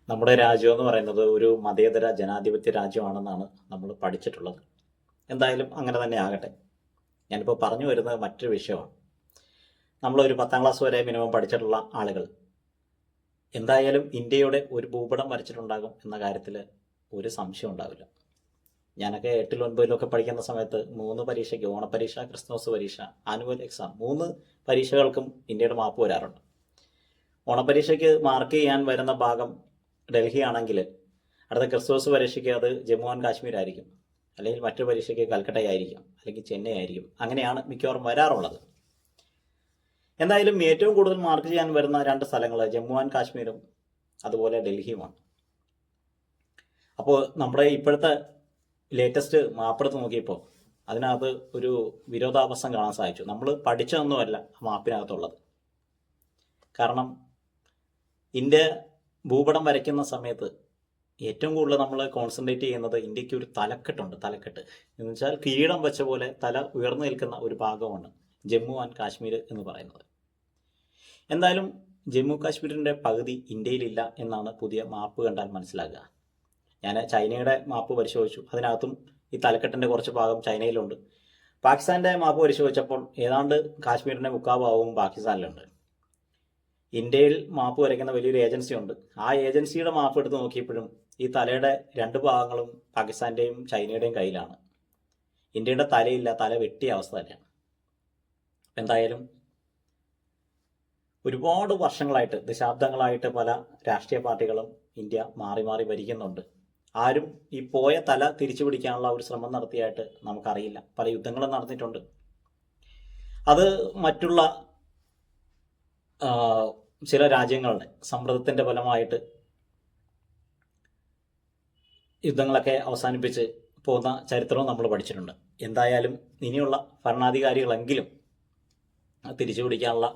നമ്മുടെ രാജ്യം എന്ന് പറയുന്നത് ഒരു മതേതര ജനാധിപത്യ രാജ്യമാണെന്നാണ് നമ്മൾ പഠിച്ചിട്ടുള്ളത്. എന്തായാലും അങ്ങനെ തന്നെ ആകട്ടെ. ഞാനിപ്പോൾ പറഞ്ഞു വരുന്നത് മറ്റൊരു വിഷയമാണ്. നമ്മളൊരു 10ാം ക്ലാസ് വരെ മിനിമം പഠിച്ചിട്ടുള്ള ആളുകൾ എന്തായാലും ഇന്ത്യയുടെ ഒരു ഭൂപടം വരച്ചിട്ടുണ്ടാകും എന്ന കാര്യത്തിൽ ഒരു സംശയം ഉണ്ടാവില്ല. ഞാനൊക്കെ 8ലും 9ലും ഒക്കെ പഠിക്കുന്ന സമയത്ത് 3 പരീക്ഷയ്ക്ക്, ഓണപ്പരീക്ഷ, ക്രിസ്മസ് പരീക്ഷ, ആനുവൽ എക്സാം, 3 പരീക്ഷകൾക്കും ഇന്ത്യയുടെ മാപ്പ് വരാറുണ്ട്. ഓണപ്പരീക്ഷയ്ക്ക് മാർക്ക് ചെയ്യാൻ വരുന്ന ഭാഗം ഡൽഹി ആണെങ്കിൽ അടുത്ത ക്രിസ്മസ് പരീക്ഷയ്ക്ക് അത് ജമ്മു ആൻഡ് കാശ്മീർ ആയിരിക്കും, അല്ലെങ്കിൽ മറ്റു പരീക്ഷയ്ക്ക് കൽക്കട്ട ആയിരിക്കും, അല്ലെങ്കിൽ ചെന്നൈ ആയിരിക്കും. അങ്ങനെയാണ് മിക്കവാറും വരാറുള്ളത്. എന്തായാലും ഏറ്റവും കൂടുതൽ മാർക്ക് ചെയ്യാൻ വരുന്ന 2 സ്ഥലങ്ങൾ ജമ്മു ആൻഡ് കാശ്മീരും അതുപോലെ ഡൽഹിയുമാണ്. അപ്പോൾ നമ്മുടെ ഇപ്പോഴത്തെ ലേറ്റസ്റ്റ് മാപ്പെടുത്ത് നോക്കിയപ്പോൾ അതിനകത്ത് ഒരു വിരോധാഭാസം കാണാൻ സാധിച്ചു. നമ്മൾ പഠിച്ചതൊന്നുമല്ല മാപ്പിനകത്തുള്ളത്. കാരണം ഇന്ത്യ ഭൂപടം വരയ്ക്കുന്ന സമയത്ത് ഏറ്റവും കൂടുതൽ നമ്മൾ കോൺസെൻട്രേറ്റ് ചെയ്യുന്നത് ഇന്ത്യക്ക് ഒരു തലക്കെട്ടുണ്ട്. തലക്കെട്ട് എന്ന് വെച്ചാൽ കിരീടം വെച്ച പോലെ തല ഉയർന്നു നിൽക്കുന്ന ഒരു ഭാഗമാണ് ജമ്മു ആൻഡ് കാശ്മീർ എന്ന് പറയുന്നത്. എന്തായാലും ജമ്മു കാശ്മീരിൻ്റെ പകുതി ഇന്ത്യയിലില്ല എന്നാണ് പുതിയ മാപ്പ് കണ്ടാൽ മനസ്സിലാക്കുക. ഞാൻ ചൈനയുടെ മാപ്പ് പരിശോധിച്ചു. അതിനകത്തും ഈ തലക്കെട്ടിൻ്റെ കുറച്ച് ഭാഗം ചൈനയിലുണ്ട്. പാകിസ്ഥാൻ്റെ മാപ്പ് പരിശോധിച്ചപ്പോൾ ഏതാണ്ട് കാശ്മീരിൻ്റെ മുക്കാഭാഗവും പാകിസ്ഥാനിലുണ്ട്. ഇന്ത്യയിൽ മാപ്പ് വരയ്ക്കുന്ന വലിയൊരു ഏജൻസി ഉണ്ട്. ആ ഏജൻസിയുടെ മാപ്പ് എടുത്ത് നോക്കിയപ്പോഴും ഈ തലയുടെ 2 ഭാഗങ്ങളും പാകിസ്ഥാൻ്റെയും ചൈനയുടെയും കയ്യിലാണ്. ഇന്ത്യയുടെ തലയില്ല, തല വെട്ടിയ അവസ്ഥ തന്നെയാണ്. എന്തായാലും ഒരുപാട് വർഷങ്ങളായിട്ട്, ദശാബ്ദങ്ങളായിട്ട് പല രാഷ്ട്രീയ പാർട്ടികളും ഇന്ത്യ മാറി മാറി ഭരിക്കുന്നുണ്ട്. ആരും ഈ പോയ തല തിരിച്ചു പിടിക്കാനുള്ള ഒരു ശ്രമം നടത്തിയായിട്ട് നമുക്കറിയില്ല. പല യുദ്ധങ്ങളും നടന്നിട്ടുണ്ട്. അത് മറ്റുള്ള ചില രാജ്യങ്ങളുടെ സമ്മർദ്ദത്തിൻ്റെ ഫലമായിട്ട് യുദ്ധങ്ങളൊക്കെ അവസാനിപ്പിച്ച് പോകുന്ന ചരിത്രവും നമ്മൾ പഠിച്ചിട്ടുണ്ട്. എന്തായാലും ഇനിയുള്ള ഭരണാധികാരികളെങ്കിലും തിരിച്ചു പിടിക്കാനുള്ള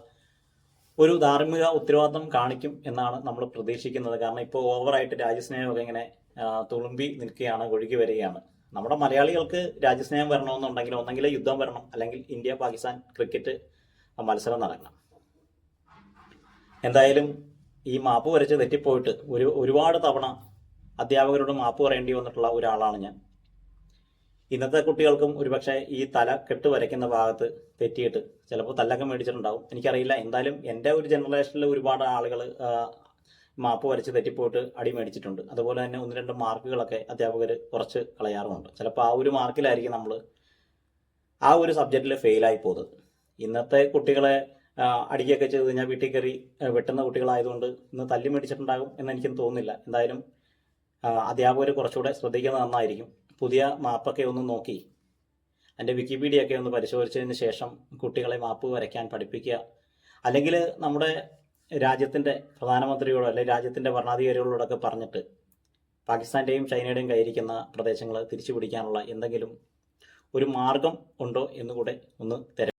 ഒരു ധാർമ്മിക ഉത്തരവാദിത്വം കാണിക്കും എന്നാണ് നമ്മൾ പ്രതീക്ഷിക്കുന്നത്. കാരണം ഇപ്പോൾ ഓവറായിട്ട് രാജ്യസ്നേഹമൊക്കെ ഇങ്ങനെ തുളുമ്പി നിൽക്കുകയാണ്, ഒഴുകി വരികയാണ്. നമ്മുടെ മലയാളികൾക്ക് രാജ്യസ്നേഹം വരണമെന്നുണ്ടെങ്കിൽ ഒന്നെങ്കിൽ യുദ്ധം വരണം, അല്ലെങ്കിൽ ഇന്ത്യ പാകിസ്ഥാൻ ക്രിക്കറ്റ് മത്സരം നടക്കണം. എന്തായാലും ഈ മാപ്പ് വരച്ച് തെറ്റിപ്പോയിട്ട് ഒരുപാട് തവണ അധ്യാപകരോട് മാപ്പ് പറയേണ്ടി വന്നിട്ടുള്ള ഒരാളാണ് ഞാൻ. ഇന്നത്തെ കുട്ടികൾക്കും ഒരുപക്ഷെ ഈ തല കെട്ട് വരയ്ക്കുന്ന ഭാഗത്ത് തെറ്റിയിട്ട് ചിലപ്പോൾ തല്ലൊക്കെ മേടിച്ചിട്ടുണ്ടാവും, എനിക്കറിയില്ല. എന്തായാലും എൻ്റെ ഒരു ജനറേഷനിൽ ഒരുപാട് ആളുകൾ മാപ്പ് വരച്ച് തെറ്റിപ്പോയിട്ട് അടി മേടിച്ചിട്ടുണ്ട്. അതുപോലെ തന്നെ 1-2 മാർക്കുകളൊക്കെ അധ്യാപകർ കുറച്ച് കളയാറുമുണ്ട്. ചിലപ്പോൾ ആ ഒരു മാർക്കിലായിരിക്കും നമ്മൾ ആ ഒരു സബ്ജക്റ്റിൽ ഫെയിലായി പോകുന്നത്. ഇന്നത്തെ കുട്ടികളെ അടിക്കുകയൊക്കെ ചെയ്ത് കഴിഞ്ഞാൽ വീട്ടിൽ കയറി വെട്ടുന്ന കുട്ടികളായതുകൊണ്ട് ഇന്ന് തല്ലി മേടിച്ചിട്ടുണ്ടാകും എന്ന് എനിക്കും തോന്നുന്നില്ല. എന്തായാലും അധ്യാപകർ കുറച്ചുകൂടെ ശ്രദ്ധിക്കുന്നത് നന്നായിരിക്കും. പുതിയ മാപ്പൊക്കെ ഒന്ന് നോക്കി അതിൻ്റെ വിക്കിപീഡിയ ഒക്കെ ഒന്ന് പരിശോധിച്ചതിന് ശേഷം കുട്ടികളെ മാപ്പ് വരയ്ക്കാൻ പഠിപ്പിക്കുക. അല്ലെങ്കിൽ നമ്മുടെ രാജ്യത്തിൻ്റെ പ്രധാനമന്ത്രിയോടോ അല്ലെങ്കിൽ രാജ്യത്തിൻ്റെ ഭരണാധികാരികളോടൊക്കെ പറഞ്ഞിട്ട് പാകിസ്ഥാൻ്റെയും ചൈനയുടെയും കയ്യിരിക്കുന്ന പ്രദേശങ്ങൾ തിരിച്ചു പിടിക്കാനുള്ള എന്തെങ്കിലും ഒരു മാർഗം ഉണ്ടോ എന്നുകൂടെ ഒന്ന്